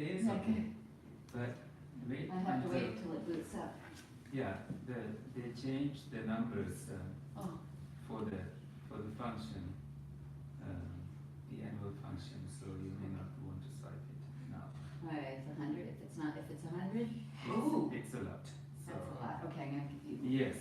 is okay. But wait. I have to wait till it boots up. Yeah, they changed the numbers for the function, the annual function. So you may not want to swipe it now. Right, it's 100. If it's 100. It's a lot. So That's a lot. Okay, I'm gonna give you. Yes.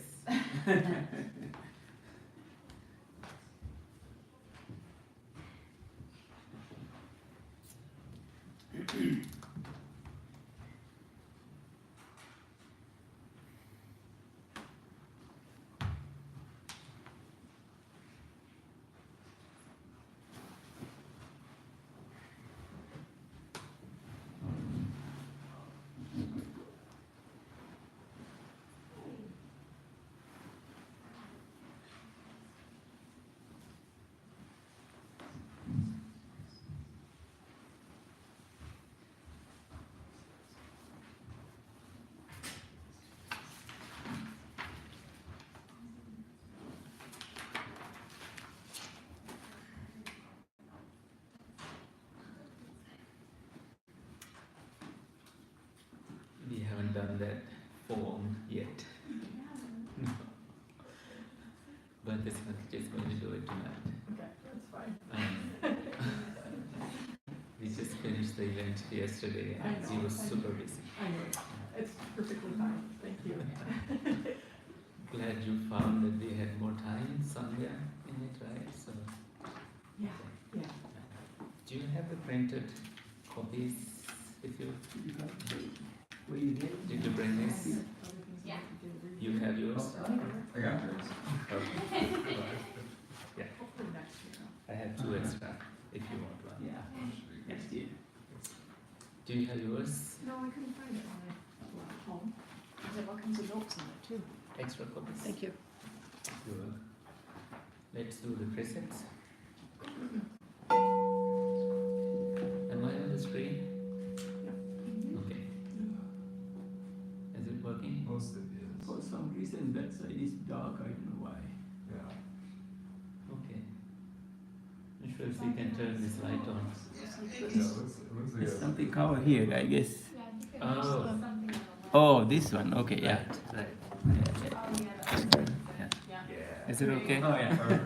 We haven't done that form yet. No. But this one is going to do it tonight. Okay, that's fine. We just finished the event yesterday and he was super busy. I know. It's perfectly fine. Thank you. Glad you found that we had more time somewhere in it, right? So. Yeah, yeah. Do you have the printed copies with you? What do you get? Did you bring this? Yeah. You have yours? I got yours. Yeah. Hopefully next year. I have 2 extra if you want one. Yeah, next year. Do you have yours? No, I couldn't find it when I left home. There's all kinds of notes in it too. Extra copies? Thank you. You're welcome. Let's do the precepts. Am I on the screen? Okay. Is it working? Most of it is. For some reason that side is dark, I don't know why. Yeah. Okay. I'm sure if we can turn this light on. Yeah, it looks like There's a- something cover here, I guess. Oh. Oh, this one, okay, yeah. Right. Yeah. Is it okay? Oh, yeah.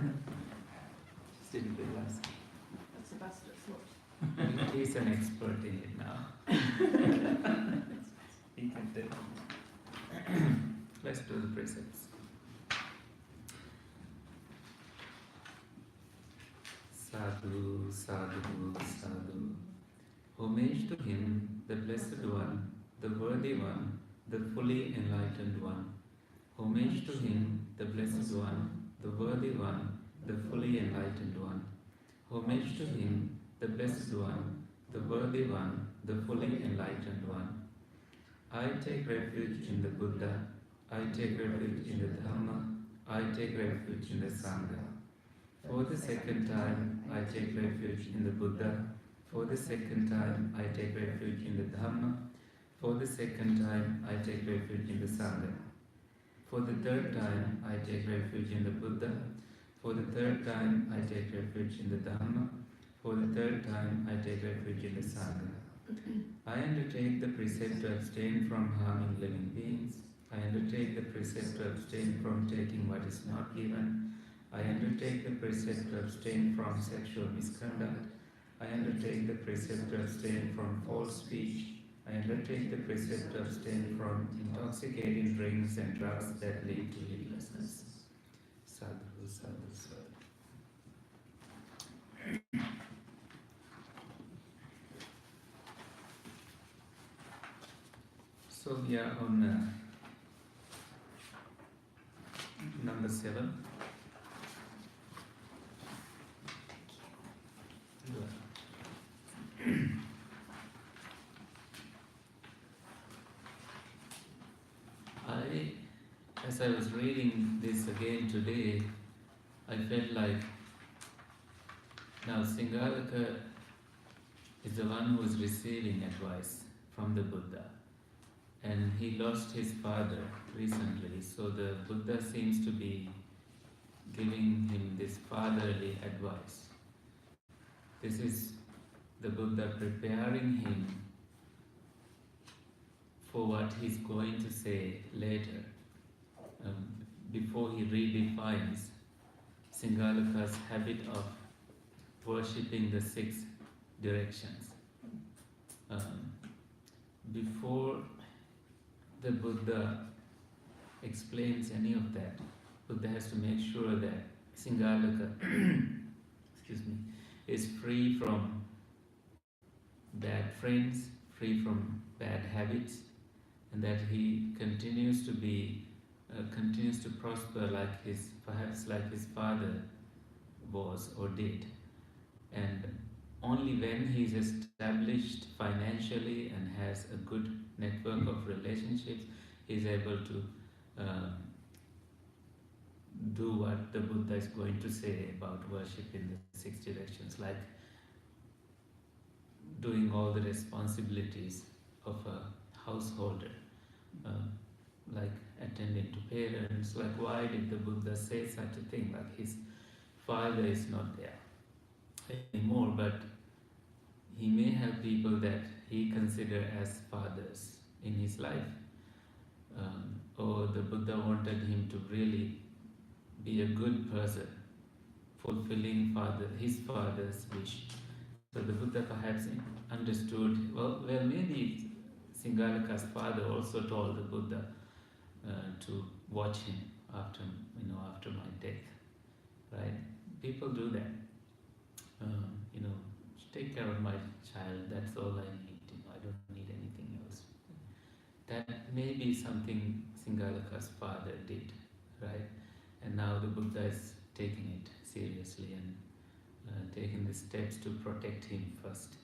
Just didn't realize. That's the best it looks. He's an expert in it now. He can tell. Let's do the precepts. Sadhu, sadhu, sadhu. Homage to him, the blessed one, the worthy one, the fully enlightened one. Homage to him, the blessed one, the worthy one, the fully enlightened one. Homage to him, the blessed one, the worthy one, the fully enlightened one. I take refuge in the Buddha, I take refuge in the Dhamma, I take refuge in the Sangha. For the second time, I take refuge in the Buddha. For the second time, I take refuge in the Dhamma. For the second time, I take refuge in the Sangha. For the third time, I take refuge in the Buddha. For the third time, I take refuge in the Dhamma. For the third time, I take refuge in the Sangha. I undertake the precept to abstain from harming living beings. I undertake the precept to abstain from taking what is not given. I undertake the precept to abstain from sexual misconduct. I undertake the precept to abstain from false speech. I undertake the precept to abstain from intoxicating drinks and drugs that lead to heedlessness. Sadhu, sadhu, sadhu. So we are on number 7. As I was reading this again today, I felt like now Sigālaka is the one who is receiving advice from the Buddha. And he lost his father recently, so the Buddha seems to be giving him this fatherly advice. This is the Buddha preparing him for what he's going to say later, before he redefines Sigālaka's habit of worshipping the 6 directions. Before the Buddha explains any of that, Buddha has to make sure that Sigālaka is free from bad friends, free from bad habits, and that he continues to prosper perhaps like his father was or did. And only when he is established financially and has a good network of relationships, he is able to do what the Buddha is going to say about worship in the 6 directions, like doing all the responsibilities of a householder, like attending to parents. Like, why did the Buddha say such a thing? Like, his father is not there anymore, but he may have people that he considered as fathers in his life, or the Buddha wanted him to really be a good person, fulfilling his father's wish. So the Buddha perhaps understood, well maybe Sigālaka's father also told the Buddha to watch him after my death, right? People do that. Take care of my child, that's all I need, I don't need anything else. That may be something Sigālaka's father did, right? And now the Buddha is taking it seriously and taking the steps to protect him first.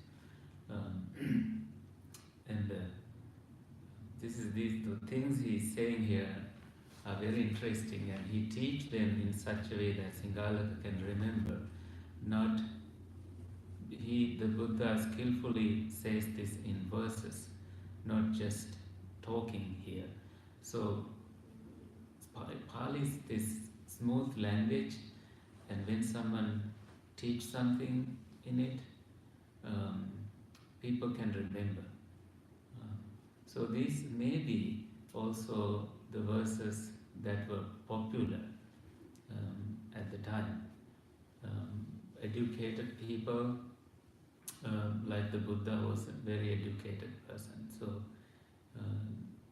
The things he's saying here are very interesting, and he teaches them in such a way that Sigālaka can remember. The Buddha skillfully says this in verses, not just talking here. So Pali is this smooth language, and when someone teach something in it, people can remember. So these may be also the verses that were popular at the time. Educated people, like the Buddha was a very educated person. So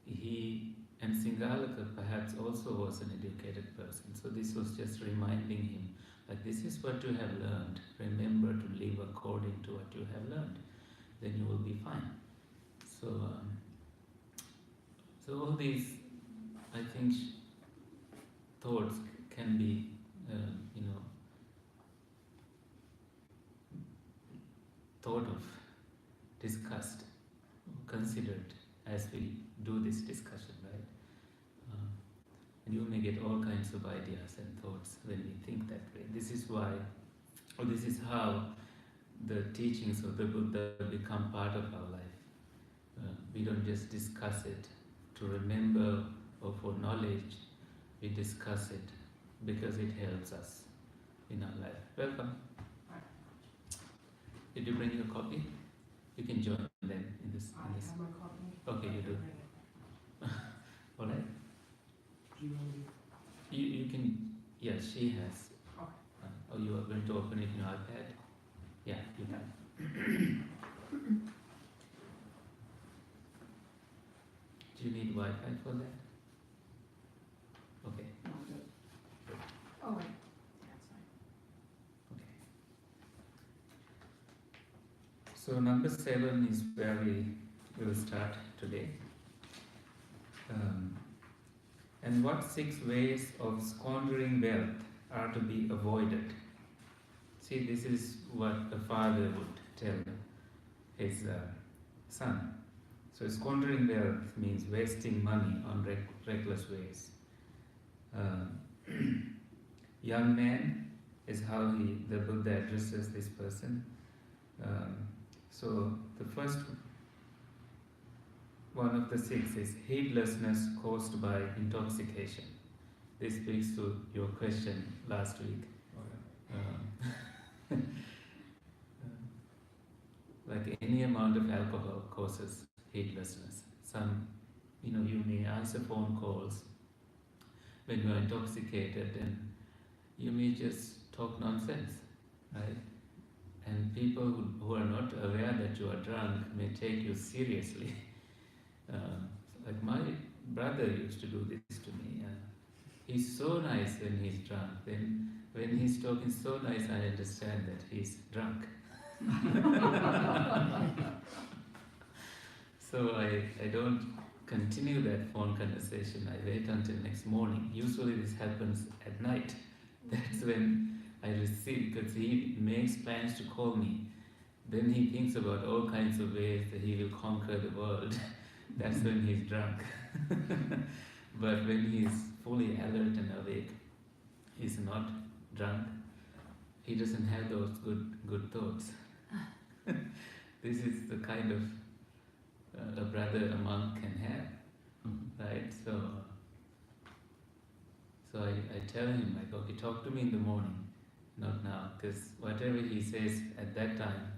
he and Sigālaka perhaps also was an educated person. So this was just reminding him, like, this is what you have learned. Remember to live according to what you have learned. Then you will be fine. So all these, I think, thoughts can be, thought of, discussed, considered as we do this discussion, right? And you may get all kinds of ideas and thoughts when we think that way. This is why, or this is how the teachings of the Buddha become part of our life. We don't just discuss it to remember or for knowledge. We discuss it because it helps us in our life. Welcome. Did you bring your copy? You can join them in this. I have my copy. Okay, you do. All right. Do you want to? You can. Yes, she has. Okay. You are going to open it in your iPad? Yeah, you can. Do you need Wi-Fi for that? Okay. Oh, wait. That's fine. Okay. So number 7 is where we will start today. And what 6 ways of squandering wealth are to be avoided? See, this is what a father would tell his son. So squandering wealth means wasting money on reckless ways. Young man is how the Buddha addresses this person. So the first one of the 6 is heedlessness caused by intoxication. This speaks to your question last week. Like any amount of alcohol causes heedlessness. Some You may answer phone calls when you are intoxicated, and you may just talk nonsense, right? And people who are not aware that you are drunk may take you seriously. Like my brother used to do this to me. He's so nice when he's drunk. Then when he's talking so nice, I understand that he's drunk. So I don't continue that phone conversation. I wait until next morning. Usually this happens at night. That's when I receive, because he makes plans to call me. Then he thinks about all kinds of ways that he will conquer the world. That's when he's drunk. But when he's fully alert and awake, he's not drunk. He doesn't have those good thoughts. This is the kind of a brother a monk can have, right? So I tell him, like, okay, talk to me in the morning, not now, because whatever he says at that time,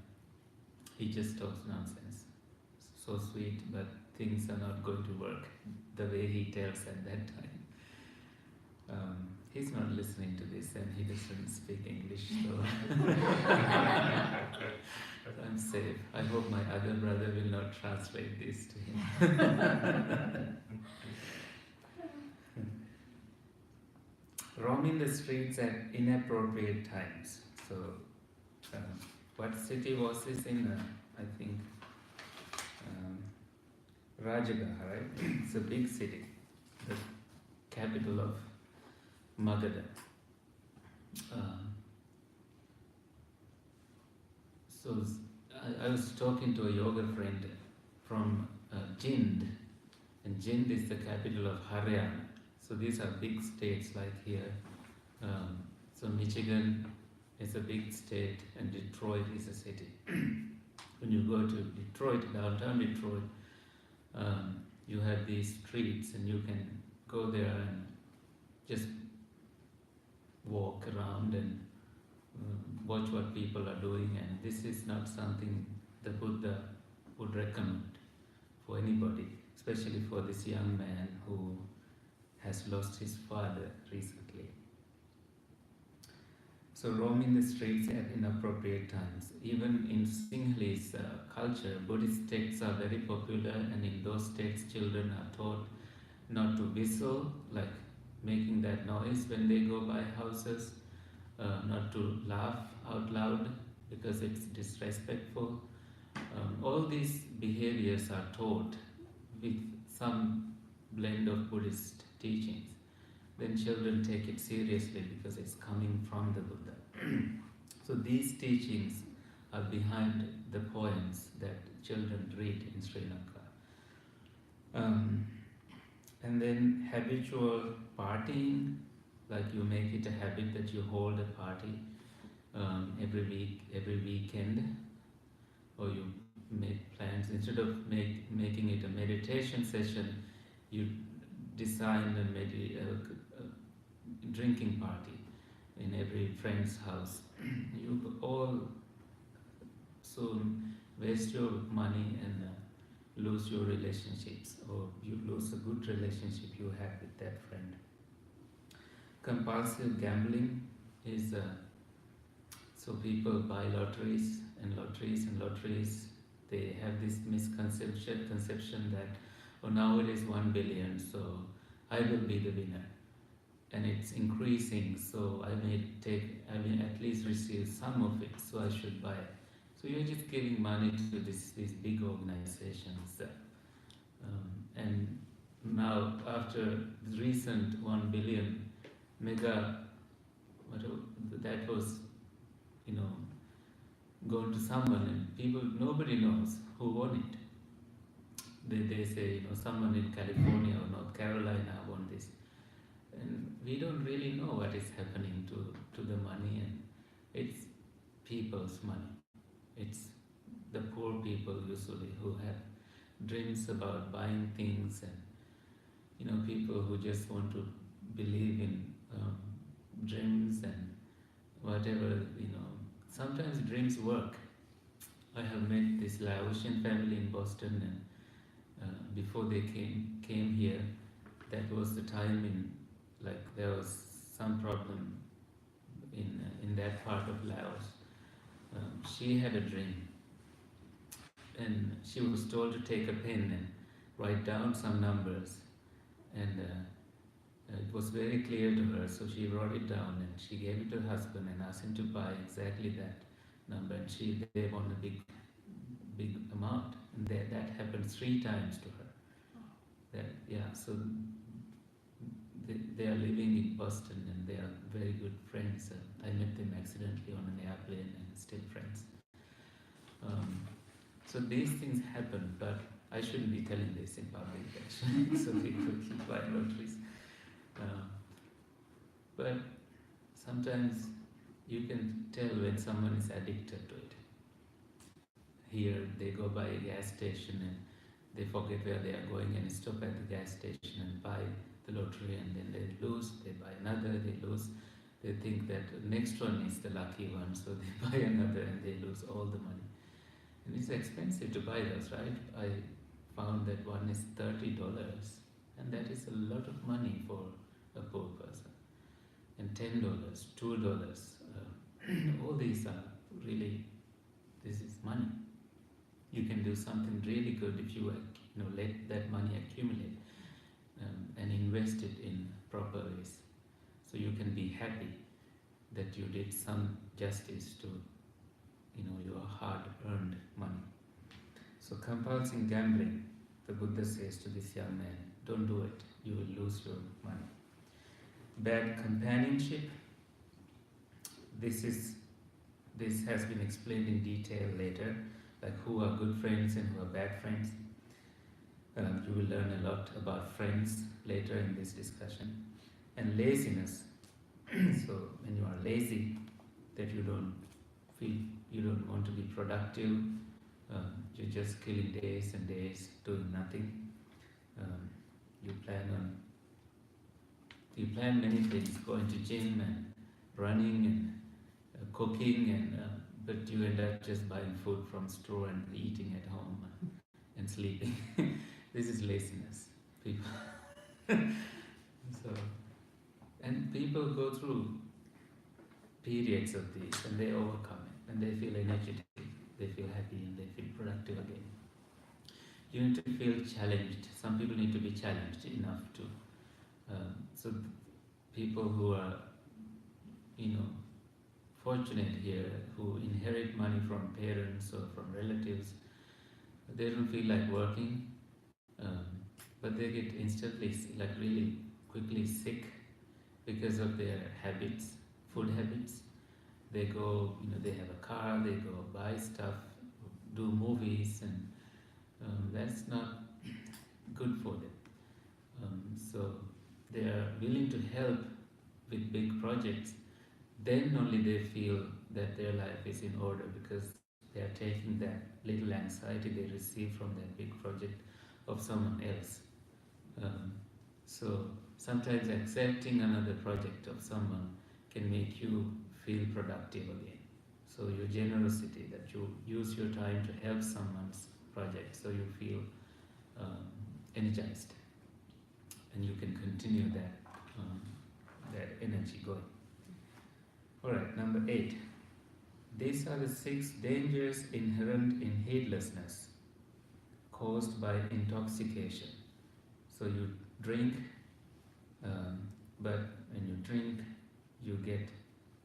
he just talks nonsense. So sweet, but things are not going to work the way he tells at that time. He's not listening to this, and he doesn't speak English, so I'm safe. I hope my other brother will not translate this to him. Roaming the streets at inappropriate times. So, what city was this in? I think Rajagaha, right? It's a big city, the capital of Magadha. So I was talking to a yoga friend from Jind, and Jind is the capital of Haryana. So these are big states like here. So Michigan is a big state, and Detroit is a city. When you go to Detroit, downtown Detroit, you have these streets, and you can go there and just walk around and watch what people are doing. And this is not something the Buddha would recommend for anybody, especially for this young man who has lost his father recently. So roaming the streets at inappropriate times. Even in Sinhalese culture, Buddhist texts are very popular, and in those texts children are taught not to whistle, like making that noise when they go by houses, not to laugh out loud because it's disrespectful. All these behaviors are taught with some blend of Buddhist teachings. Then children take it seriously because it's coming from the Buddha. So these teachings are behind the poems that children read in Sri Lanka. And then habitual partying, like you make it a habit that you hold a party every week, every weekend, or you make plans. Instead of making it a meditation session, you design a drinking party in every friend's house. You all soon waste your money and lose your relationships, or you lose a good relationship you had with that friend. Compulsive gambling is so people buy lotteries and lotteries and lotteries. They have this misconception that, oh, now it is 1 billion, so I will be the winner, and it's increasing, so I may at least receive some of it, so I should buy it. So you're just giving money to these big organizations, and now after the recent 1 billion mega, that was, going to someone, and nobody knows who won it. They say, someone in California or North Carolina won this, and we don't really know what is happening to the money, and it's people's money. It's the poor people usually who have dreams about buying things, and people who just want to believe in dreams and whatever. Sometimes dreams work. I have met this Laotian family in Boston, and before they came came here, that was the time there was some problem in that part of Laos. She had a dream, and she was told to take a pen and write down some numbers, and it was very clear to her, so she wrote it down and she gave it to her husband and asked him to buy exactly that number, and they won a big amount, and that happened 3 times to her. So they are living in Boston and they are very good friends. I met them accidentally on an airplane and still friends. So these things happen, but I shouldn't be telling this in public actually, so people keep buying lotteries. But sometimes you can tell when someone is addicted to it. Here they go by a gas station and they forget where they are going and stop at the gas station and buy the lottery, and then they lose, they buy another, they lose. They think that the next one is the lucky one, so they buy another and they lose all the money. And it's expensive to buy those, right? I found that one is $30, and that is a lot of money for a poor person. And $10, $2, all these are really, this is money. You can do something really good if you let that money accumulate and invest it in proper ways. So you can be happy that you did some justice to your hard-earned money. So compulsive gambling, the Buddha says to this young man, don't do it, you will lose your money. Bad companionship, this has been explained in detail later, like who are good friends and who are bad friends. You will learn a lot about friends later in this discussion. And laziness, so when you are lazy, that you don't feel, you don't want to be productive, you're just killing days and days doing nothing. You plan many things, going to gym and running and cooking, but you end up just buying food from store and eating at home and sleeping. This is laziness, people. And people go through periods of this and they overcome it and they feel energetic, they feel happy and they feel productive again. You need to feel challenged. Some people need to be challenged enough to. So people who are, fortunate here, who inherit money from parents or from relatives, they don't feel like working, but they get instantly, really quickly sick because of their habits, food habits. They go, they have a car, they go buy stuff, do movies, and that's not good for them. So they are willing to help with big projects. Then only they feel that their life is in order, because they are taking that little anxiety they receive from that big project of someone else. So sometimes accepting another project of someone can make you feel productive again. So your generosity, that you use your time to help someone's project, so you feel energized, and you can continue that energy going. Alright, number 8. These are the 6 dangers inherent in heedlessness caused by intoxication. So you drink, but when you drink, you get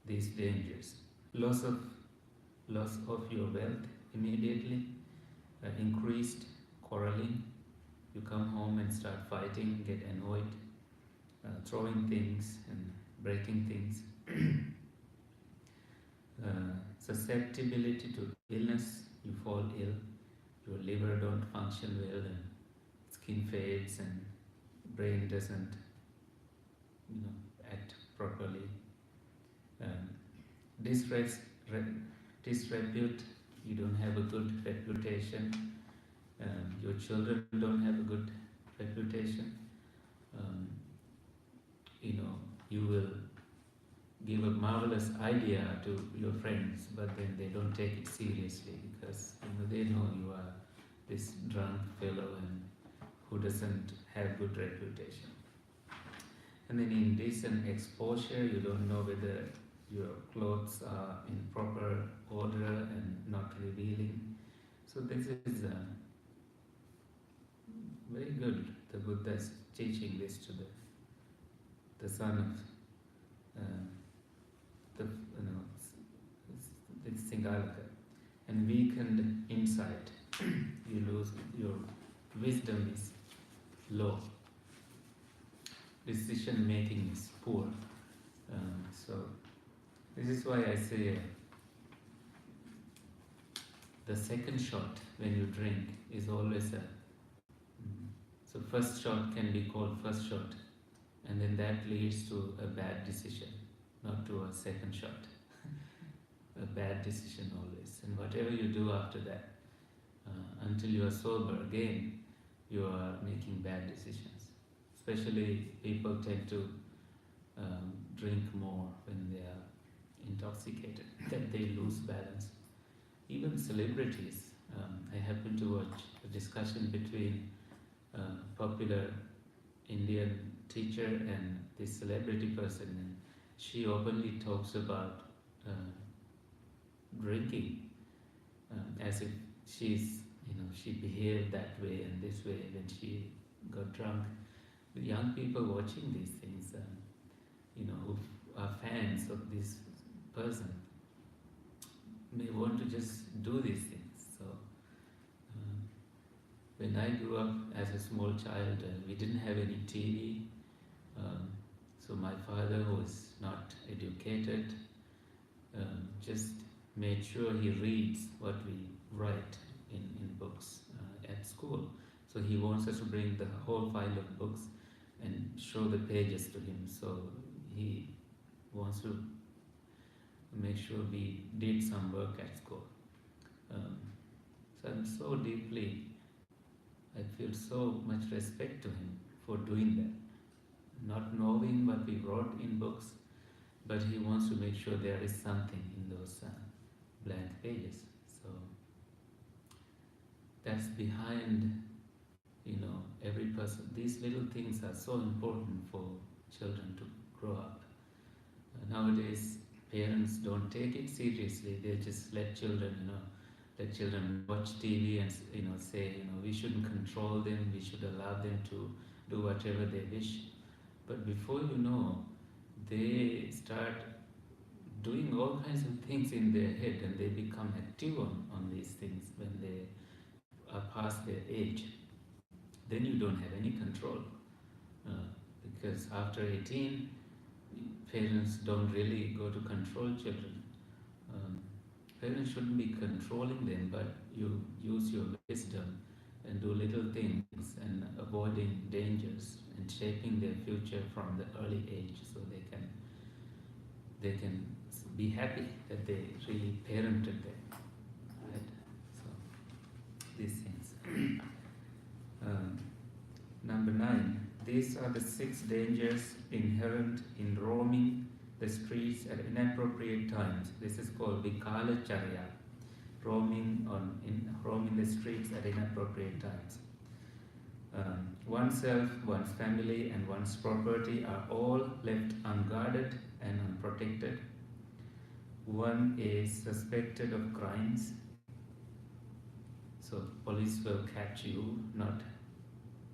these dangers. Loss of your wealth immediately, increased quarreling. You come home and start fighting, get annoyed, throwing things and breaking things. Susceptibility to illness, you fall ill, your liver don't function well, and skin fades and brain doesn't act properly. Disrepute, you don't have a good reputation, your children don't have a good reputation. You will give a marvelous idea to your friends, but then they don't take it seriously, because they know you are this drunk fellow and who doesn't have good reputation. And then indecent exposure, you don't know whether your clothes are in proper order and not revealing. So this is very good. The Buddha is teaching this to the son of the Sigālaka. And weakened insight, you lose your wisdom is low. Decision making is poor. So this is why I say the second shot when you drink is always so first shot can be called first shot, and then that leads to a bad decision, not to a second shot. A bad decision always. And whatever you do after that, until you are sober again, you are making bad decisions. Especially people tend to drink more when they are intoxicated, that they lose balance. Even celebrities, I happened to watch a discussion between a popular Indian teacher and this celebrity person, and she openly talks about drinking as if she behaved that way and this way when she got drunk. The young people watching these things, who are fans of this person, may want to just do these things. So when I grew up as a small child, we didn't have any TV. So my father, who was not educated, just made sure he reads what we write in books at school. So he wants us to bring the whole file of books and show the pages to him. So he wants to make sure we did some work at school. So I'm so deeply, I feel so much respect to him for doing that. Not knowing what we wrote in books, but he wants to make sure there is something in those blank pages. So that's behind, every person. These little things are so important for children to grow up. Nowadays, parents don't take it seriously. They just let children watch TV and say, we shouldn't control them. We should allow them to do whatever they wish. But before you know, they start doing all kinds of things in their head, and they become active on these things when they are past their age. Then you don't have any control, because after 18, parents don't really go to control children. Parents shouldn't be controlling them, but you use your wisdom and do little things and avoiding dangers and shaping their future from the early age, so they can be happy that they really parented them, right? So these things. Number 9. These are the 6 dangers inherent in roaming the streets at inappropriate times. This is called Vikalacharya, roaming the streets at inappropriate times. Oneself, one's family, and one's property are all left unguarded and unprotected. One is suspected of crimes, so police will catch you, not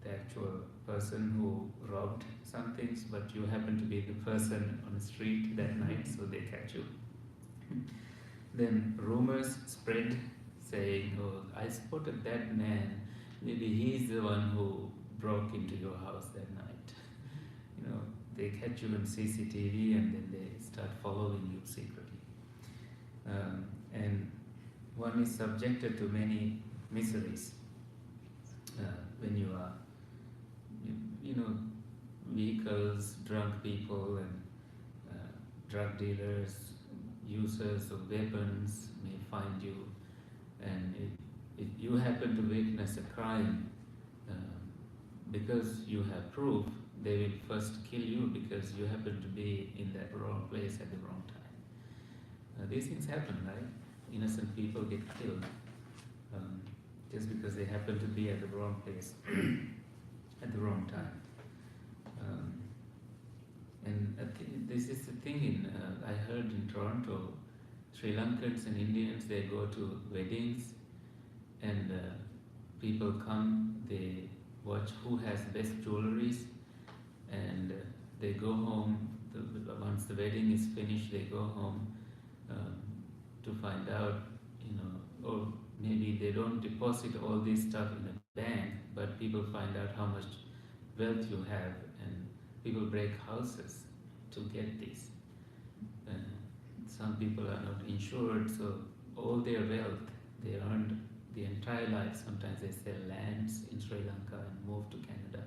the actual person who robbed some things, but you happen to be the person on the street that night, so they catch you. Then rumors spread saying, oh, I spotted that man, maybe he's the one who broke into your house that night. They catch you on CCTV and then they start following you secretly. And one is subjected to many miseries when you are, vehicles, drunk people, and drug dealers, users of weapons may find you, and if you happen to witness a crime, because you have proof, they will first kill you because you happen to be in that wrong place at the wrong time. These things happen, right? Innocent people get killed just because they happen to be at the wrong place. at the wrong time. And this is the thing I heard in Toronto, Sri Lankans and Indians, they go to weddings and people come, they watch who has best jewelries, and they go home. Once the wedding is finished, they go home to find out, or maybe they don't deposit all this stuff in a bank, but people find out how much wealth you have, and people break houses to get this. Some people are not insured, so all their wealth, they earned the entire life. Sometimes they sell lands in Sri Lanka and move to Canada.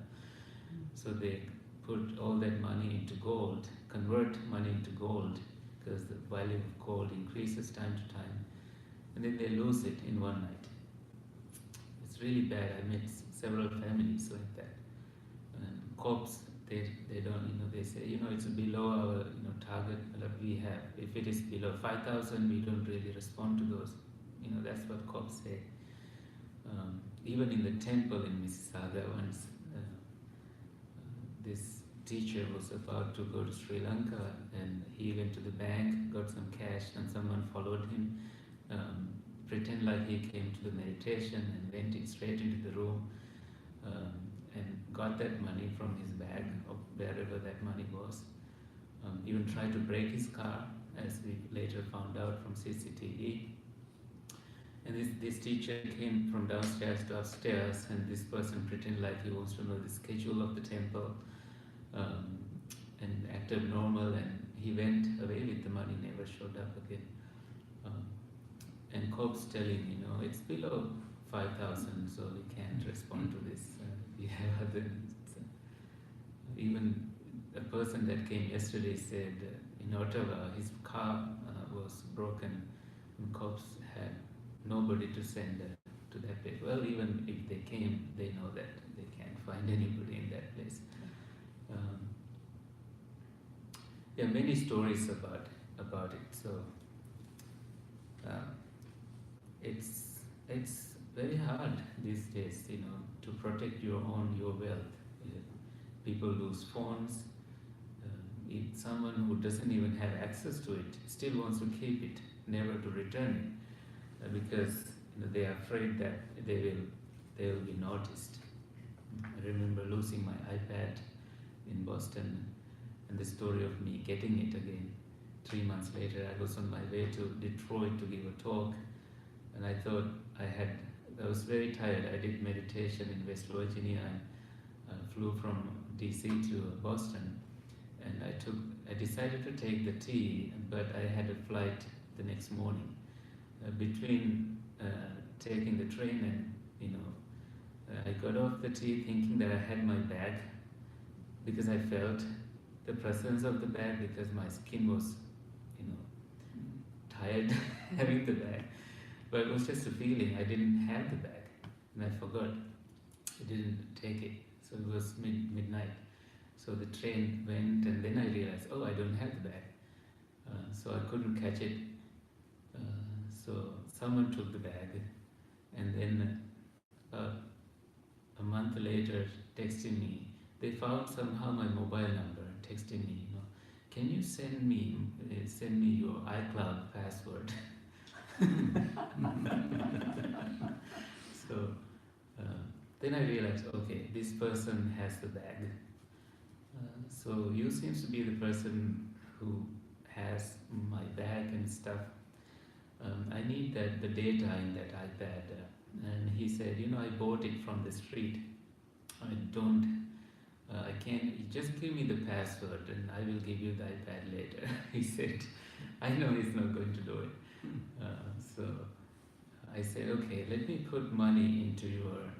So they put all that money into gold, convert money into gold, because the value of gold increases time to time, and then they lose it in one night. It's really bad. I met several families like that. And cops, they don't, they say, it's below our target that we have. If it is below 5,000, we don't really respond to those. That's what cops say. Even in the temple in Mississauga, once this teacher was about to go to Sri Lanka, and he went to the bank, got some cash, and someone followed him, pretend like he came to the meditation, and went straight into the room and got that money from his bag, or wherever that money was. Even tried to break his car, as we later found out from CCTV. And this teacher came from downstairs to upstairs, and this person pretended like he wants to know the schedule of the temple, and acted normal, and he went away with the money, never showed up again. And cops telling, it's below 5,000, so we can't respond to this. We have other needs. Even a person that came yesterday said in Ottawa, his car was broken, and cops had nobody to send to that place. Well, even if they came, they know that they can't find anybody in that place. There are many stories about it. So it's very hard these days, to protect your wealth. People lose phones. If someone who doesn't even have access to it still wants to keep it, never to return it, because they are afraid that they will be noticed. I remember losing my iPad in Boston, and the story of me getting it again. 3 months later, I was on my way to Detroit to give a talk, and I thought I was very tired. I did meditation in West Virginia, and flew from DC to Boston, and I decided to take the T, but I had a flight the next morning. Between taking the train and I got off the T thinking that I had my bag, because I felt the presence of the bag, because my skin was tired having the bag, but it was just a feeling. I didn't have the bag, and I forgot. I didn't take it, so it was midnight. So the train went, and then I realized, I don't have the bag, so I couldn't catch it. So someone took the bag, and then a month later texting me. They found somehow my mobile number and texting me, can you send me your iCloud password? So then I realized, okay, this person has the bag. So you seems to be the person who has my bag and stuff. I need the data in that iPad. And he said, I bought it from the street. I can't, just give me the password and I will give you the iPad later. He said, I know he's not going to do it. So I said, okay, let me put money into your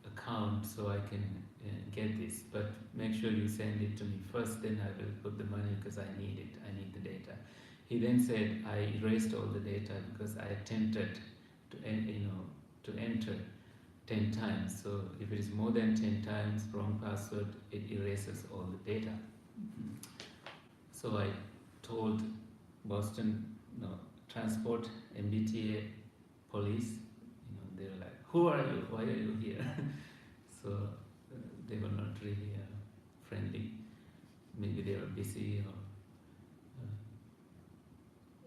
account so I can get this, but make sure you send it to me first, then I will put the money because I need it, I need the data. He then said, I erased all the data because I attempted to enter 10 times. So if it is more than 10 times wrong password, it erases all the data. So I told Boston Transport, MBTA, police, they're like, who are you? Why are you here? So they were not really friendly. Maybe they were busy or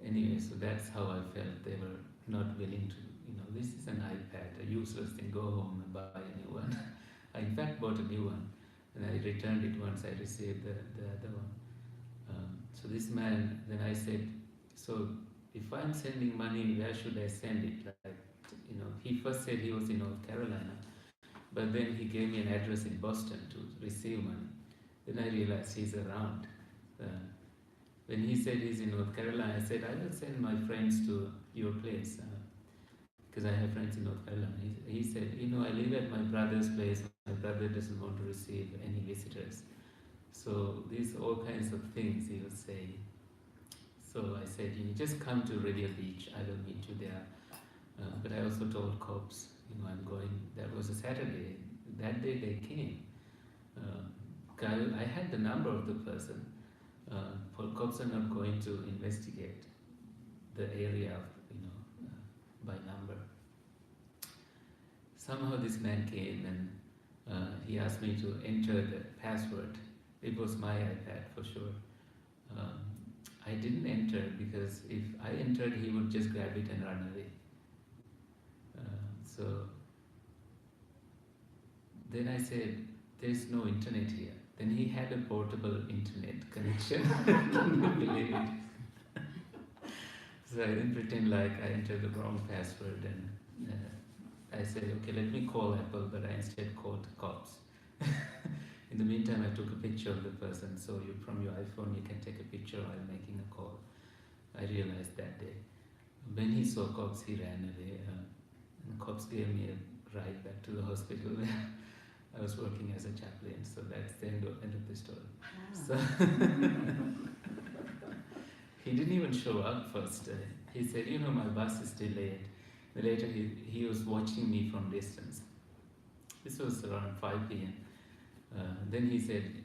anyway. So that's how I felt. They were not willing to. This is an iPad, a useless thing. Go home and buy a new one. I in fact bought a new one, and I returned it once I received the other one. So this man, then I said, so if I'm sending money, where should I send it? He first said he was in North Carolina, but then he gave me an address in Boston to receive money. Then I realized he's around. When he said he's in North Carolina, I said, I will send my friends to your place, because I have friends in North Carolina. He said, I live at my brother's place. My brother doesn't want to receive any visitors. So these all kinds of things he would say. So I said, just come to Radio Beach. I will meet you there. But I also told cops, I'm going. That was a Saturday. That day they came. I had the number of the person. Cops are not going to investigate the area, by number. Somehow this man came and he asked me to enter the password. It was my iPad for sure. I didn't enter because if I entered, he would just grab it and run away. So then I said, there's no internet here. Then he had a portable internet connection. Can you believe it? So I didn't pretend like I entered the wrong password, and I said, okay, let me call Apple, but I instead called the cops. In the meantime, I took a picture of the person, so from your iPhone you can take a picture while making a call. I realized that day. When he saw cops, he ran away. And cops gave me a ride back to the hospital where I was working as a chaplain, so that's the end of the story. So he didn't even show up first. He said, my bus is delayed. Later he was watching me from distance. This was around 5 p.m. Then he said,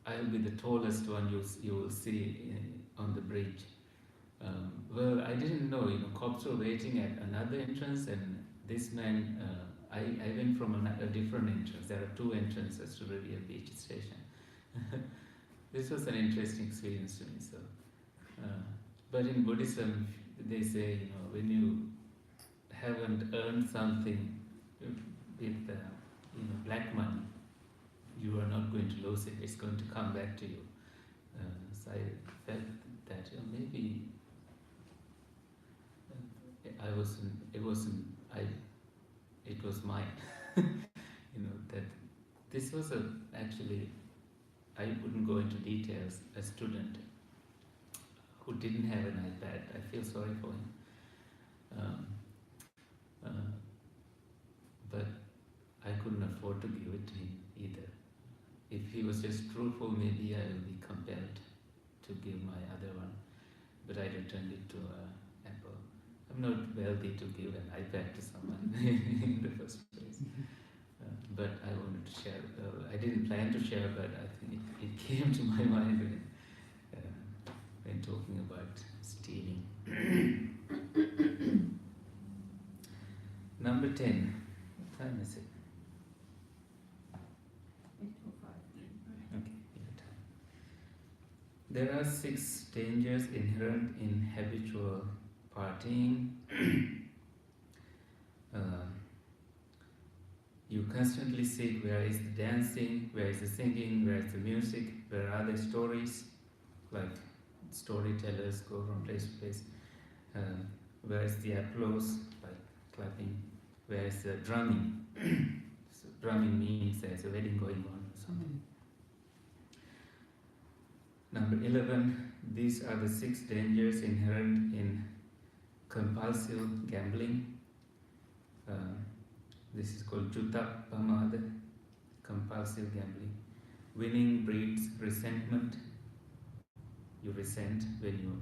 I'll be the tallest one you will see on the bridge. Well, I didn't know, cops were waiting at another entrance, and this man, I went from a different entrance. There are 2 entrances to Refuge Beach Station. This was an interesting experience to me. So, but in Buddhism, they say, when you haven't earned something with black money, you are not going to lose it. It's going to come back to you. So I felt that maybe it was mine. That this was actually, I wouldn't go into details, a student who didn't have an iPad. I feel sorry for him. But I couldn't afford to give it to him either. If he was just truthful, maybe I will be compelled to give my other one. But I returned it to Apple. I'm not wealthy to give an iPad to someone in the first place. But I wanted to share. I didn't plan to share, but I think it came to my mind when talking about stealing. Number 10. What time is it? 8:05. Okay, your time. There are 6 dangers inherent in habitual partying. You constantly seek where is the dancing, where is the singing, where is the music, where are the stories, like storytellers go from place to place. Where is the applause, like clapping, where is the drumming. So drumming means there's a wedding going on or something. Number 11, these are the 6 dangers inherent in compulsive gambling. This is called Jutta Pamada, compulsive gambling. Winning breeds resentment. You resent when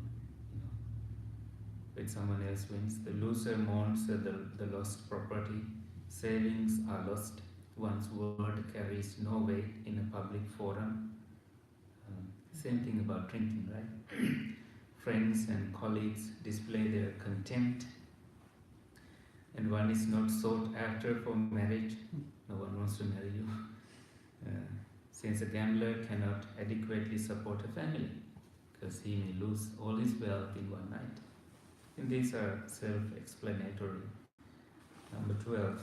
when someone else wins. The loser mourns the lost property. Savings are lost. One's word carries no weight in a public forum. Same thing about drinking, right? Friends and colleagues display their contempt, and one is not sought after for marriage. No one wants to marry you. since a gambler cannot adequately support a family, because he may lose all his wealth in one night. And these are self-explanatory. Number 12.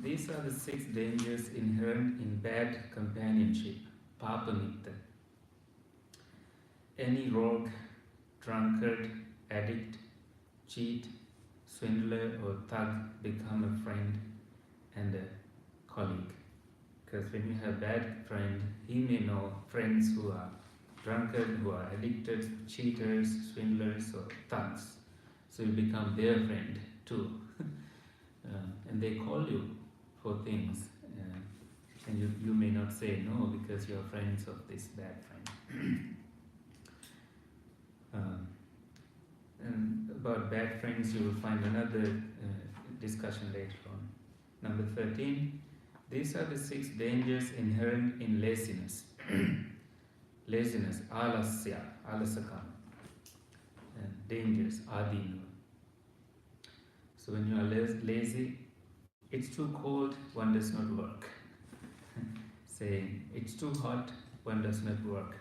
These are the 6 dangers inherent in bad companionship. Papamitta. Any rogue, drunkard, addict, cheat, swindler or thug become a friend and a colleague. Because when you have bad friend, he may know friends who are drunkard, who are addicted, cheaters, swindlers or thugs. So you become their friend too. And they call you for things. And you may not say no because you are friends of this bad friend. And about bad friends, you will find another discussion later on. Number 13, these are the 6 dangers inherent in laziness. Laziness, alasya, alasakam. And dangers, adino. So when you are lazy, it's too cold, one does not work. Saying it's too hot, one does not work.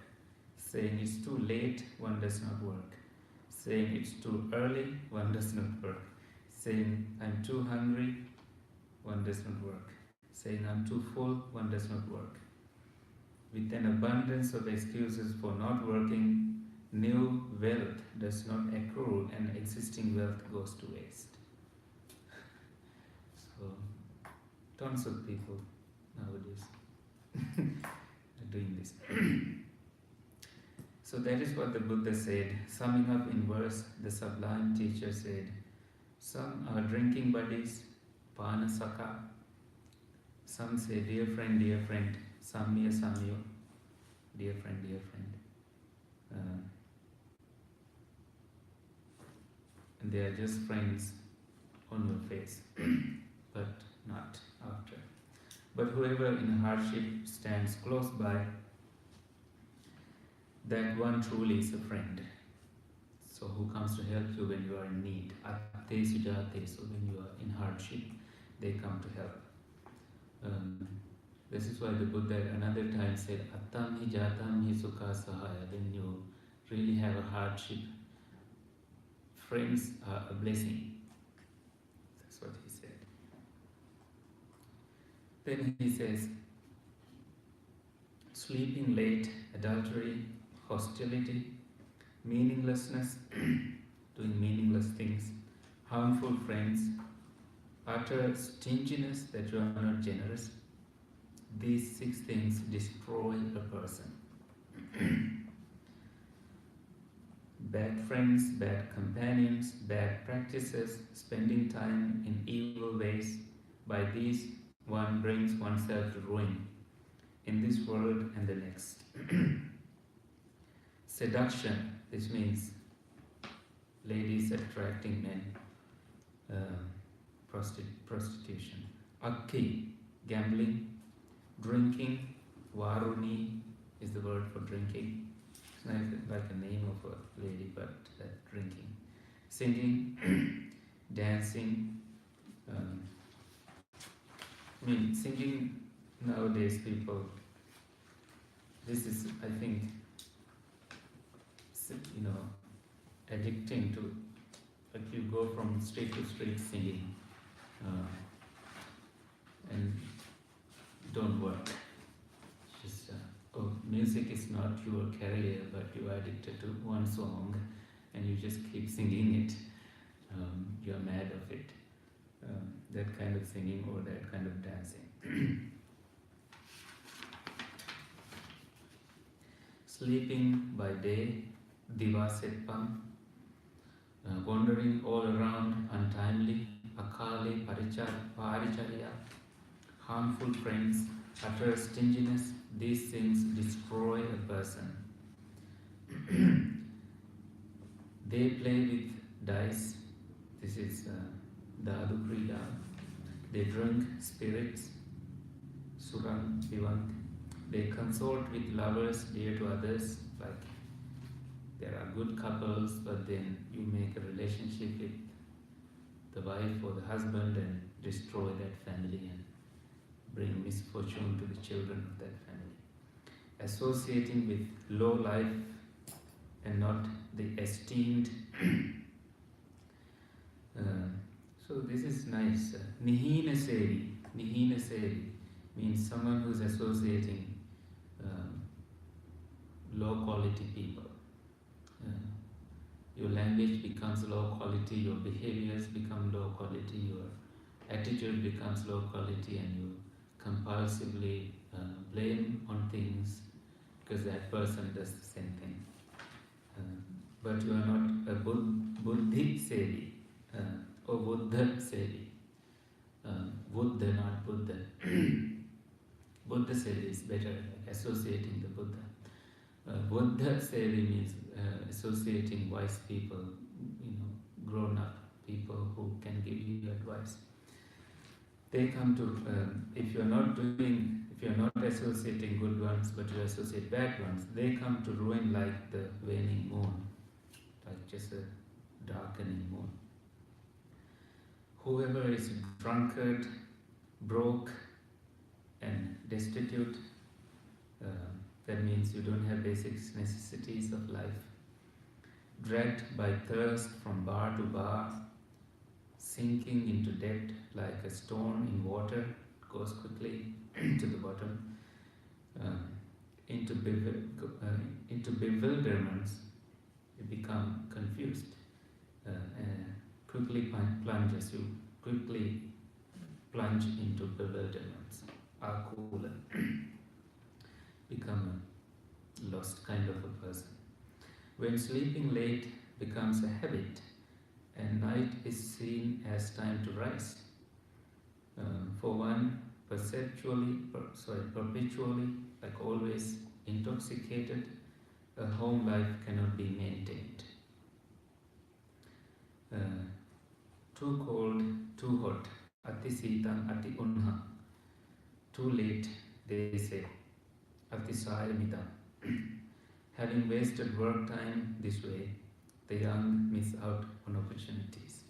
Saying it's too late, one does not work. Saying it's too early, one does not work. Saying I'm too hungry, one does not work. Saying I'm too full, one does not work. With an abundance of excuses for not working, new wealth does not accrue and existing wealth goes to waste. So, tons of people nowadays are doing this. So that is what the Buddha said. Summing up in verse, the sublime teacher said, some are drinking buddies, panasaka. Some say, dear friend, samya, samyo, dear friend, dear friend. And they are just friends on your face, but not after. But whoever in hardship stands close by, that one truly is a friend. So who comes to help you when you are in need? Atte sujate, so when you are in hardship, they come to help. This is why the Buddha another time said, Attam hi jatam hi sukha sahaya. When you really have a hardship, friends are a blessing. That's what he said. Then he says, sleeping late, adultery, hostility, meaninglessness, doing meaningless things, harmful friends, utter stinginess that you are not generous. These 6 things destroy a person. Bad friends, bad companions, bad practices, spending time in evil ways, by these one brings oneself to ruin in this world and the next. Seduction, this means ladies attracting men, prostitution. Akki, gambling. Drinking, varuni is the word for drinking. It's not like a name of a lady, but drinking. Singing, dancing. Singing nowadays, people, this is, I think, addicting to, like you go from street to street singing and don't work. Just, music is not your career, but you are addicted to one song and you just keep singing it. You are mad of it. That kind of singing or that kind of dancing. Sleeping by day, divasetpam, wandering all around untimely, akali, paricharya, harmful friends, utter stinginess, these things destroy a person. They play with dice, this is Dadu Krida. They drink spirits, Suram, Vivant. They consort with lovers dear to others, like there are good couples, but then you make a relationship with the wife or the husband and destroy that family and bring misfortune to the children of that family. associating with low life and not the esteemed. So this is nice. Nihina Sevi. Nihina Sevi means someone who is associating low quality people. Your language becomes low quality, your behaviors become low quality, your attitude becomes low quality, and you compulsively blame on things because that person does the same thing. But you are not a buddhi sevi or buddha sevi. Buddha, not Buddha. Buddha sevi is better, like associating the Buddha. Buddha sevi means associating wise people, grown up people who can give you advice. They come to, if you are not associating good ones, but you associate bad ones, they come to ruin like the waning moon, like just a darkening moon. Whoever is drunkard, broke, and destitute, that means you don't have basic necessities of life. Dragged by thirst from bar to bar, sinking into debt like a stone in water, goes quickly to the bottom, into bewilderments, you become confused, quickly plunges, you quickly plunge into bewilderments, akula, become a lost kind of a person. When sleeping late becomes a habit, and night is seen as time to rise, for one perpetually, like always intoxicated, a home life cannot be maintained. Too cold, too hot, ati sitam, ati unha. Too late, they say, ati sayamidam. Having wasted work time this way, the young miss out on opportunities.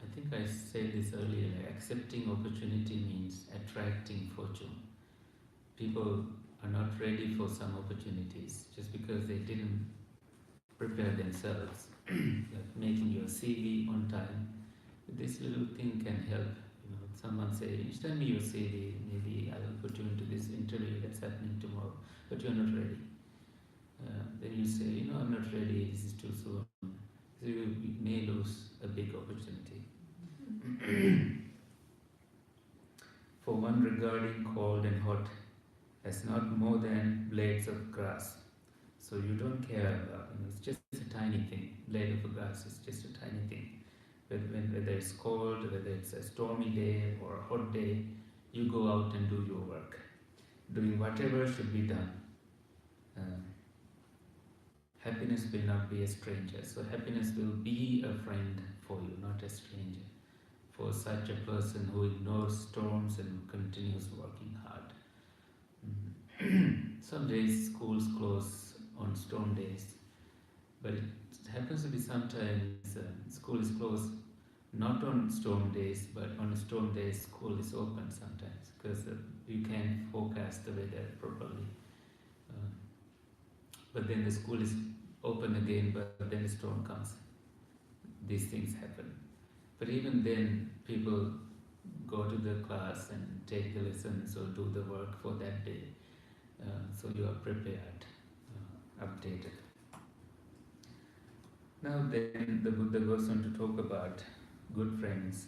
I think I said this earlier, accepting opportunity means attracting fortune. People are not ready for some opportunities just because they didn't prepare themselves. Like making your CV on time, this little thing can help. Someone say, send me your CV, maybe I will put you into this interview that's happening tomorrow, but you're not ready. Then you say, I'm not ready, this is too soon. So you may lose a big opportunity. For one regarding cold and hot as not more than blades of grass. So you don't care about, it's just a tiny thing. Blade of grass is just a tiny thing. Whether it's cold, whether it's a stormy day or a hot day, you go out and do your work, doing whatever should be done. Happiness will not be a stranger, so happiness will be a friend for you, not a stranger, for such a person who ignores storms and continues working hard. Some days schools close on storm days, but it happens to be sometimes school is closed not on storm days, but on storm days school is open sometimes because you can't forecast the weather properly. But then the school is open again, but then the storm comes. These things happen. But even then, people go to the class and take the lessons or do the work for that day. So you are prepared, updated. Now then, the Buddha goes on to talk about good friends,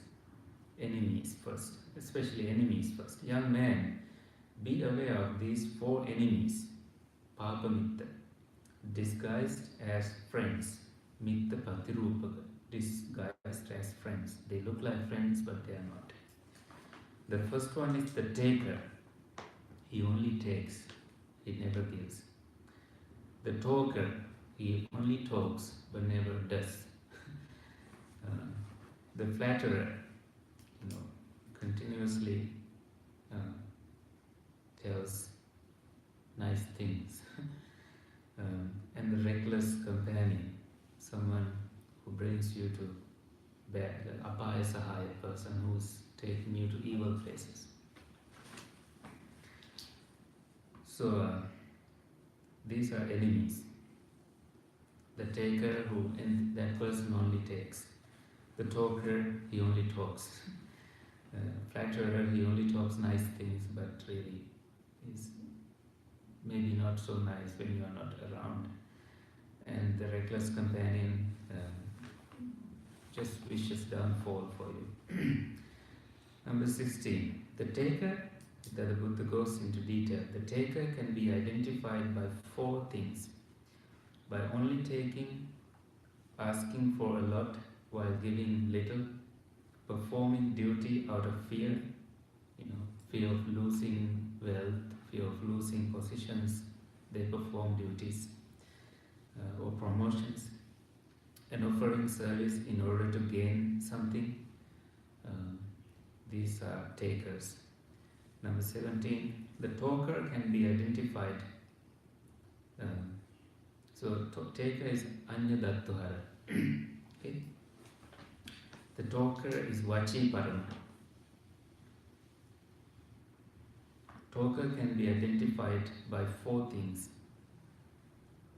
enemies first, especially enemies first. Young man, be aware of these 4 enemies, Papa Mitta, disguised as friends, Mitta Patirupaka, disguised as friends. They look like friends, but they are not. The first one is the taker. He only takes, he never gives. The talker, he only talks, but never does. The flatterer, continuously tells nice things. And the reckless companion, someone who brings you to bad, apaya sahaya, person who's taking you to evil places. So these are enemies. The taker, and that person only takes. The talker, he only talks. Flatterer, he only talks nice things, but really is maybe not so nice when you are not around. And the reckless companion just wishes downfall for you. Number 16. The taker, that the Buddha goes into detail. The taker can be identified by 4 things. By only taking, asking for a lot while giving little, performing duty out of fear, fear of losing wealth, fear of losing positions, they perform duties or promotions, and offering service in order to gain something. These are takers. Number 17, the talker can be identified. Taker is Anya Dattuhara. Okay? The talker is Vachi Parama. Talker can be identified by 4 things.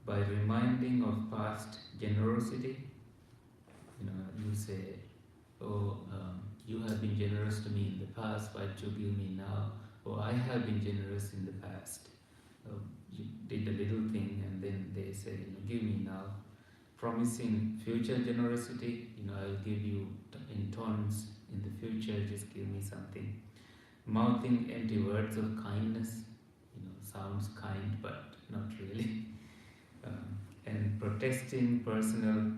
By reminding of past generosity. You say, you have been generous to me in the past, why don't you give me now? Or I have been generous in the past. You did a little thing and then they say, give me now. Promising future generosity, I'll give you in tons in the future, just give me something. Mouthing empty words of kindness, sounds kind but not really. And protesting personal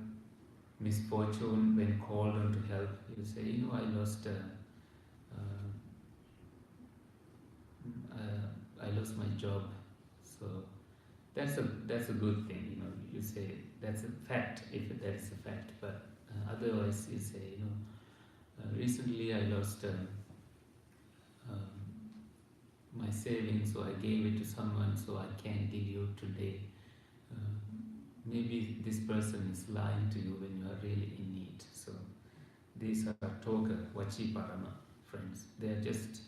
misfortune when called on to help. You say, I lost my job. So that's a good thing, you say that's a fact, if that is a fact, but otherwise you say, recently I lost my savings, so I gave it to someone, so I can't give you today. Maybe this person is lying to you when you are really in need. So these are talker, Vachi Parama, friends. They are just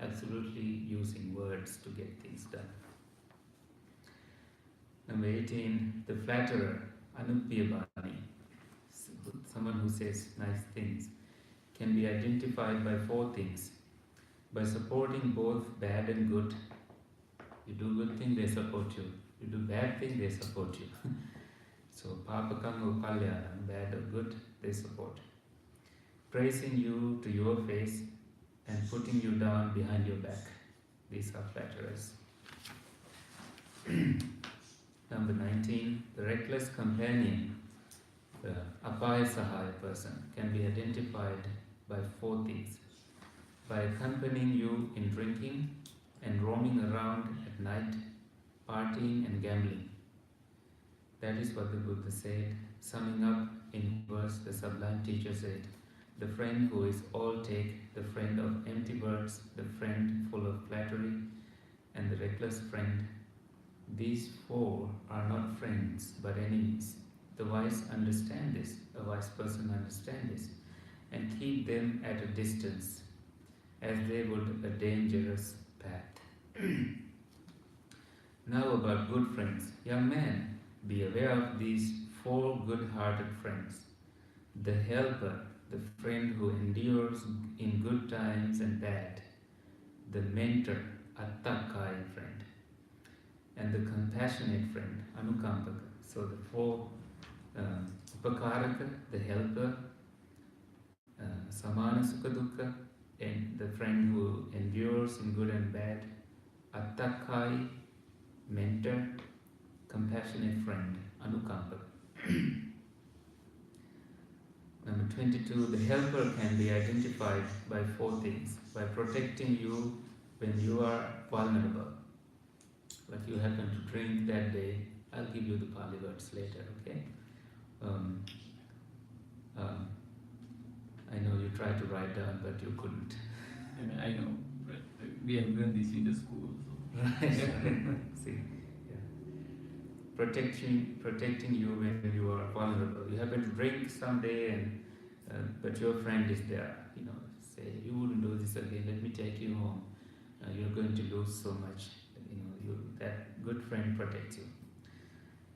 absolutely using words to get things done. Number 18, the flatterer, Anuppiyabani, someone who says nice things, can be identified by 4 things. By supporting both bad and good. You do good thing, they support you. You do bad thing, they support you. So, papakam or kalyanam, bad or good, they support. Praising you to your face and putting you down behind your back. These are flatterers. Number 19, the reckless companion, the apaya sahaya person, can be identified by 4 things. By accompanying you in drinking and roaming around at night, partying and gambling. That is what the Buddha said. Summing up in verse, the sublime teacher said, the friend who is all take, the friend of empty words, the friend full of flattery, and the reckless friend. These 4 are not friends but enemies. The wise understand this, a wise person understands this, and keep them at a distance, as they would a dangerous path. Now about good friends. Young man, be aware of these 4 good-hearted friends. The helper, the friend who endures in good times and bad. The mentor, Attakai friend. And the compassionate friend, Anukampaka. So the 4, Upakaraka, the helper, Samana Sukha Dukkha, and the friend who endures in good and bad, Attakai, mentor, compassionate friend, Anukampaka. Number 22, the helper can be identified by 4 things. By protecting you when you are vulnerable. Like you happen to drink that day, I'll give you the Pali words later, okay? I know you tried to write down, but you couldn't. I know, but we have learned this in the school. So. Right. See, yeah. Protecting you when you are vulnerable. You happen to drink someday, and but your friend is there, say, you wouldn't do this again, let me take you home. You're going to lose so much. That good friend protects you.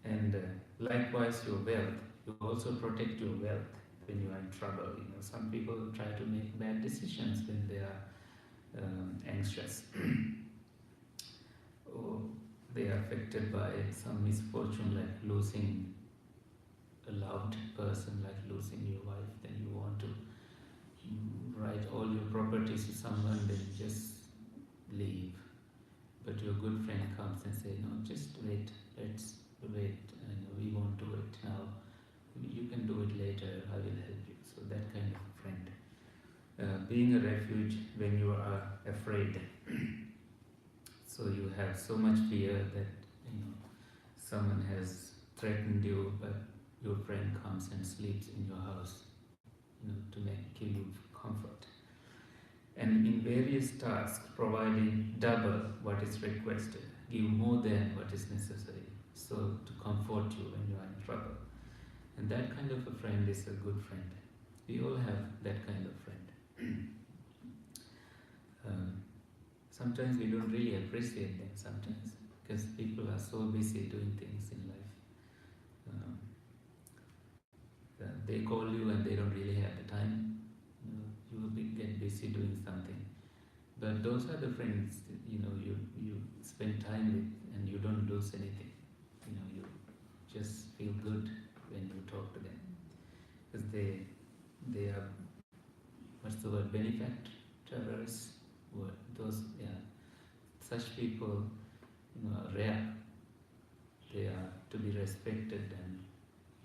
And likewise your wealth, you also protect your wealth when you are in trouble. Some people try to make bad decisions when they are anxious. Or they are affected by some misfortune like losing a loved person, like losing your wife. Then you want to write all your properties to someone, then you just leave. But your good friend comes and says, no, just wait, let's wait, and we won't do it now. You can do it later, I will help you. So that kind of friend. Being a refuge when you are afraid. So you have so much fear that someone has threatened you, but your friend comes and sleeps in your house, give you comfort. And in various tasks, providing double what is requested, give more than what is necessary, so to comfort you when you are in trouble. And that kind of a friend is a good friend. We all have that kind of friend. Sometimes we don't really appreciate them sometimes, because people are so busy doing things in life. They call you and they don't really have the time. You will get busy doing something. But those are the friends you spend time with, and you don't lose anything. You just feel good when you talk to them, because they are, what's the word, benefactors. Such people are rare. They are to be respected, and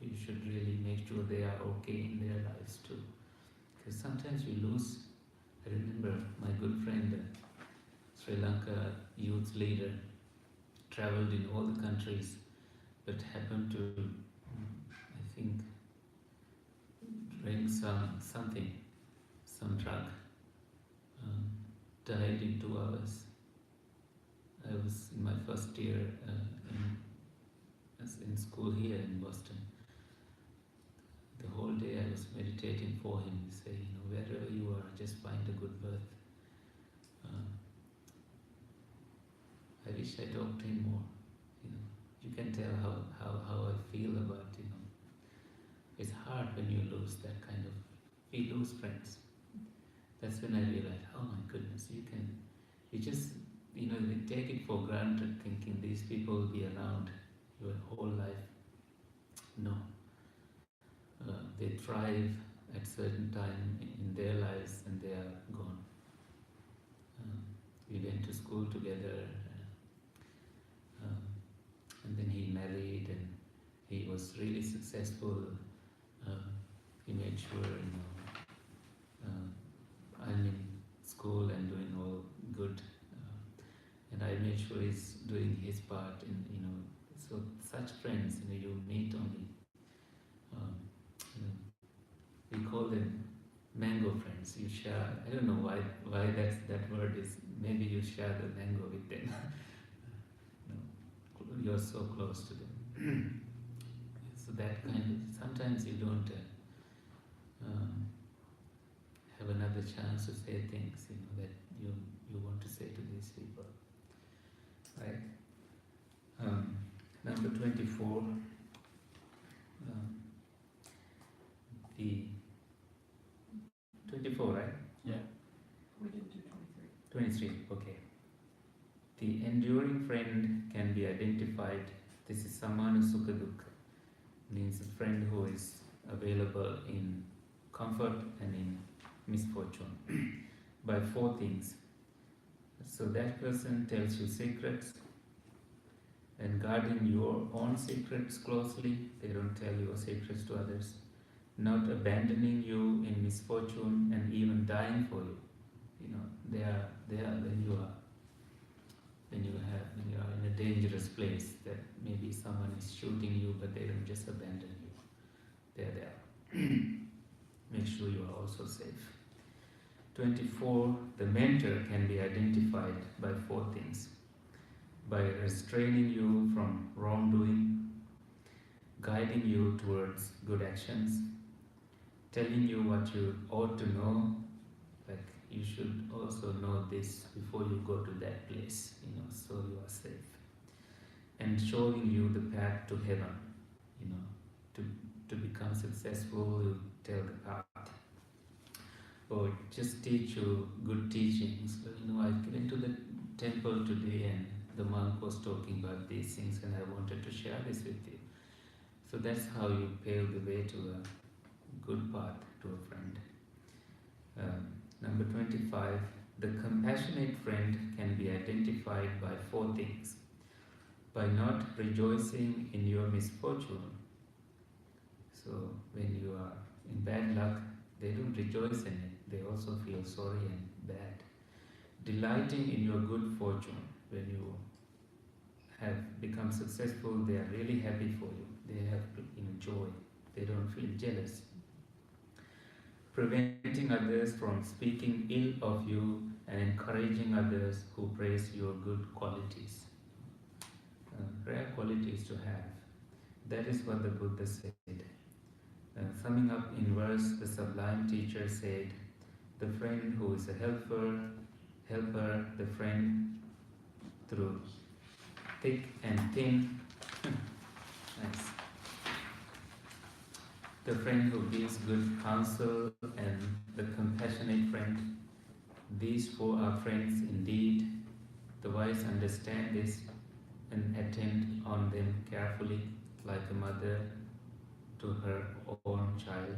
you should really make sure they are okay in their lives too. Because sometimes we lose. I remember my good friend, Sri Lanka youth leader, traveled in all the countries, but happened to, I think, drink some drug, died in 2 hours. I was in my first year in school here in Boston. The whole day I was meditating for him, saying, wherever you are, just find a good birth. I wish I talked to him more. You can tell how I feel about, it's hard when you lose that kind of, we lose friends. That's when I realized, oh my goodness, we just, we take it for granted, thinking these people will be around your whole life. No. They thrive at certain time in their lives and they are gone. We went to school together, and then he married, and he was really successful. He made sure, I'm in school and doing all good, and I made sure he's doing his part. So such friends, you meet only. We call them mango friends. You share. I don't know why that word is. Maybe you share the mango with them. You're so close to them. So that kind of. Sometimes you don't have another chance to say things, that you want to say to these people. Right? Number 24. The 24, right? Yeah. We didn't do 23. 23, okay. The enduring friend can be identified. This is samana sukha dukkha, means a friend who is available in comfort and in misfortune by 4 things. So that person tells you secrets and guarding your own secrets closely. They don't tell your secrets to others. Not abandoning you in misfortune and even dying for you. They are when you are in a dangerous place, that maybe someone is shooting you, but they don't just abandon you. They're there. Make sure you are also safe. 24. The mentor can be identified by 4 things: by restraining you from wrongdoing, guiding you towards good actions, telling you what you ought to know, like you should also know this before you go to that place, so you are safe. And showing you the path to heaven, to become successful, you tell the path. Or just teach you good teachings. I went to the temple today and the monk was talking about these things and I wanted to share this with you. So that's how you pave the way to a good path to a friend. Number 25, the compassionate friend can be identified by 4 things. By not rejoicing in your misfortune. So when you are in bad luck, they don't rejoice in it. They also feel sorry and bad. Delighting in your good fortune. When you have become successful, they are really happy for you. They have joy. They don't feel jealous. Preventing others from speaking ill of you and encouraging others who praise your good qualities. Rare qualities to have. That is what the Buddha said. Summing up in verse, the sublime teacher said, the friend who is a helper, the friend through thick and thin. Nice. The friend who gives good counsel and the compassionate friend. These 4 are friends indeed. The wise understand this and attend on them carefully, like a mother to her own child.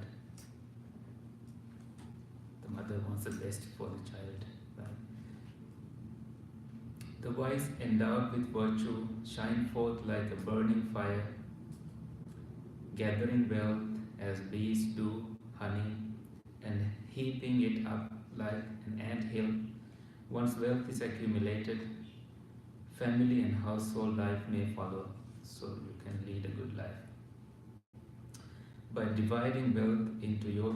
The mother wants the best for the child. Right? The wise endowed with virtue shine forth like a burning fire, gathering wealth as bees do honey, and heaping it up like an anthill. Once wealth is accumulated, family and household life may follow, so you can lead a good life. By dividing wealth into your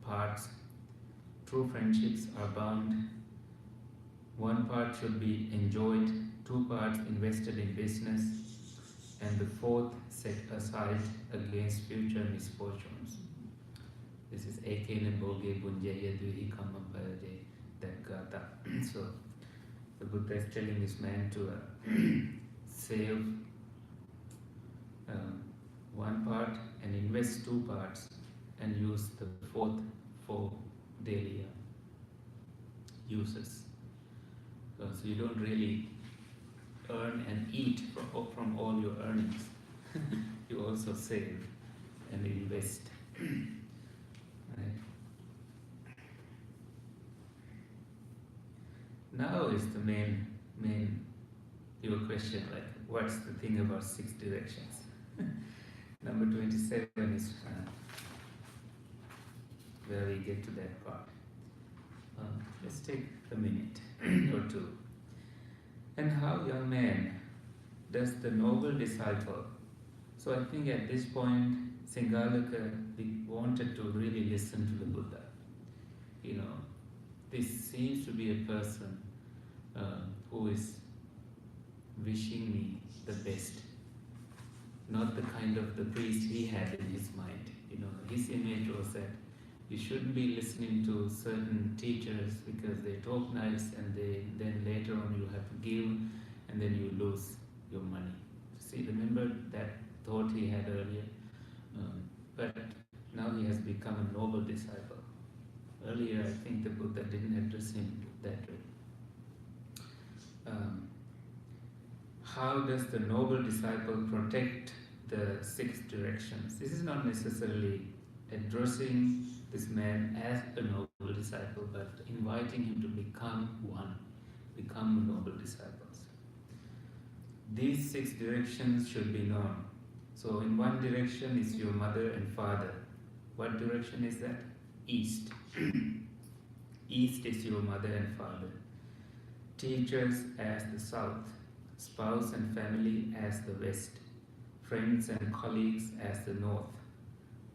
parts, true friendships are bound. 1 part should be enjoyed, 2 parts invested in business, and the 4th set aside against future misfortunes. This is Ekena Boge Bunjaya Duhi Kamapade, that Gata. So the Buddha is telling this man to save 1 part and invest 2 parts and use the 4th for daily uses. So you don't really earn and eat from all your earnings. You also save and invest. Right. Now is the main your question, like what's the thing about 6 directions? Number 27 is where we get to that part. Let's take a minute or 2. And how, young man, does the noble disciple? So I think at this point, Sigālaka wanted to really listen to the Buddha. This seems to be a person who is wishing me the best, not the kind of the priest he had in his mind. His image was that you shouldn't be listening to certain teachers because they talk nice and then later on you have to give and then you lose your money. See, remember that thought he had earlier? But now he has become a noble disciple. Earlier, I think the Buddha didn't address him that way. How does the noble disciple protect the 6 directions? This is not necessarily addressing this man as a noble disciple, but inviting him to become one, become noble disciples. These 6 directions should be known. So in one direction is your mother and father. What direction is that? East. East is your mother and father. Teachers as the south. Spouse and family as the west. Friends and colleagues as the north.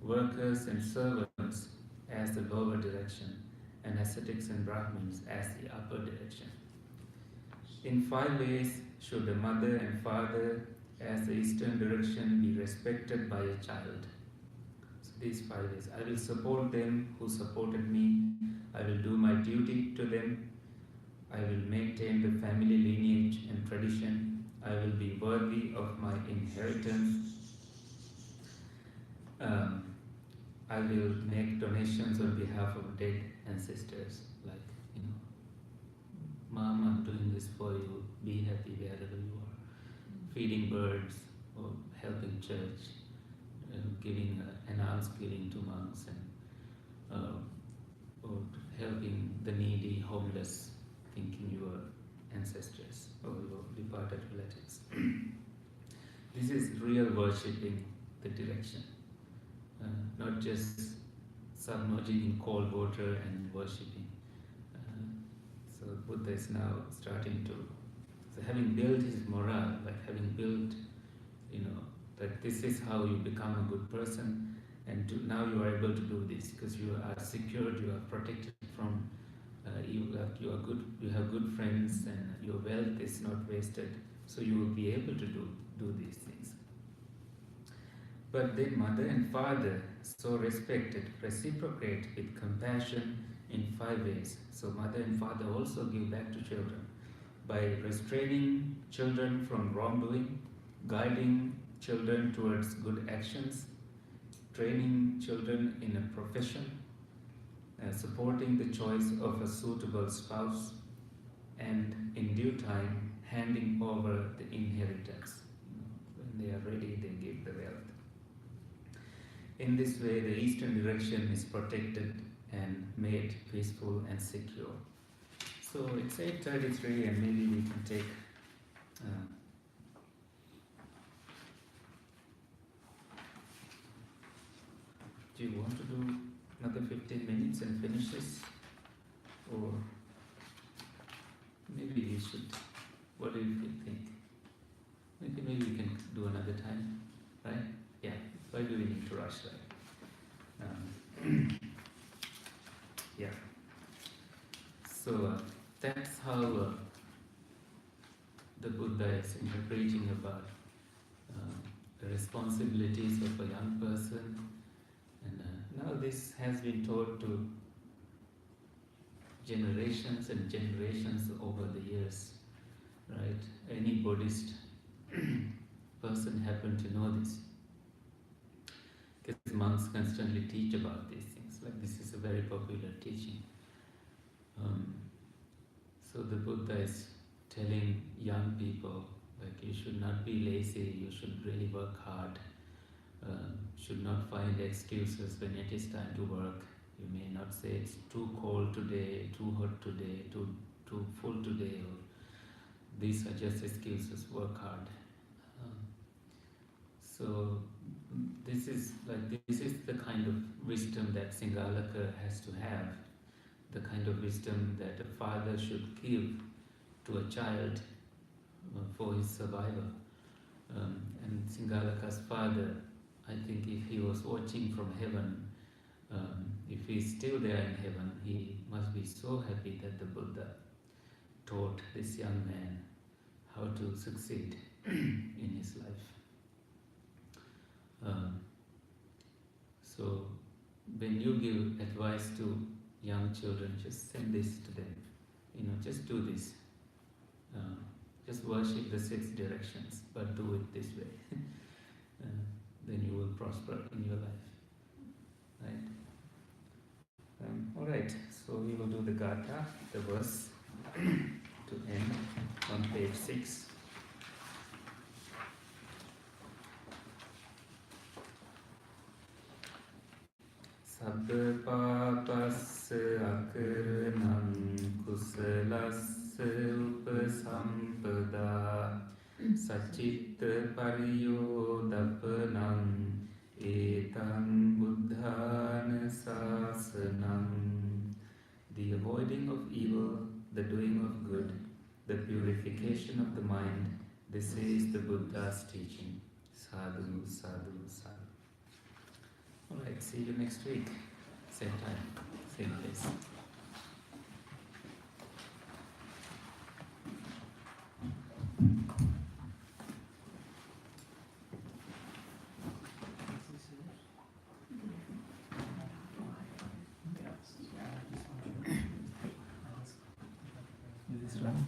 Workers and servants as the lower direction. And ascetics and Brahmins as the upper direction. In 5 ways should the mother and father as the eastern direction be respected by a child. So these 5 ways. I will support them who supported me. I will do my duty to them. I will maintain the family lineage and tradition. I will be worthy of my inheritance. I will make donations on behalf of dead ancestors, like, Mom, I'm doing this for you, be happy wherever you are. Feeding birds, or helping church, giving an almsgiving to monks, and or helping the needy, homeless, thinking your ancestors or your departed relatives. This is real worshipping the direction. Not just submerging in cold water and worshipping. So Buddha is now starting to, so having built his morale, like having built, that this is how you become a good person, and now you are able to do this because you are secured, you are protected from, you have good friends, and your wealth is not wasted, so you will be able to do these things. But then mother and father, so respected, reciprocate with compassion in 5 ways. So mother and father also give back to children by restraining children from wrongdoing, guiding children towards good actions, training children in a profession, supporting the choice of a suitable spouse, and in due time handing over the inheritance. When they are ready, they give the wealth. In this way, the eastern direction is protected and made peaceful and secure. So it's 8:33, and maybe we can take do you want to do another 15 minutes and finish this? Or maybe we should, what do you think? Maybe we can do another time, right? Yeah, why do we need to rush that? Yeah. So that's how the Buddha is interpreting about the responsibilities of a young person. And now this has been taught to generations and generations over the years, right? Any Buddhist person happen to know this. Because monks constantly teach about these things, like this is a very popular teaching. So the Buddha is telling young people, like, you should not be lazy, you should really work hard, should not find excuses when it is time to work. You may not say it's too cold today, too hot today, too full today, or these are just excuses, work hard. So this is the kind of wisdom that Sigālaka has to have, the kind of wisdom that a father should give to a child for his survival. And Sigālaka's father, I think if he was watching from heaven, if he's still there in heaven, he must be so happy that the Buddha taught this young man how to succeed in his life. So when you give advice to young children, just send this to them. Just do this. Just worship the 6 directions, but do it this way. Then you will prosper in your life. Right? Alright, so we will do the Gatha, the verse, to end on page 6. Sabba papassa akaranam kusalassa upasampada sacitta pariyodapanam etam buddhana sasanam. The avoiding of evil, the doing of good, the purification of the mind, this is the Buddha's teaching. Sadhu, sadhu, sadhu. Alright, see you next week. Same time, same place. Is this running?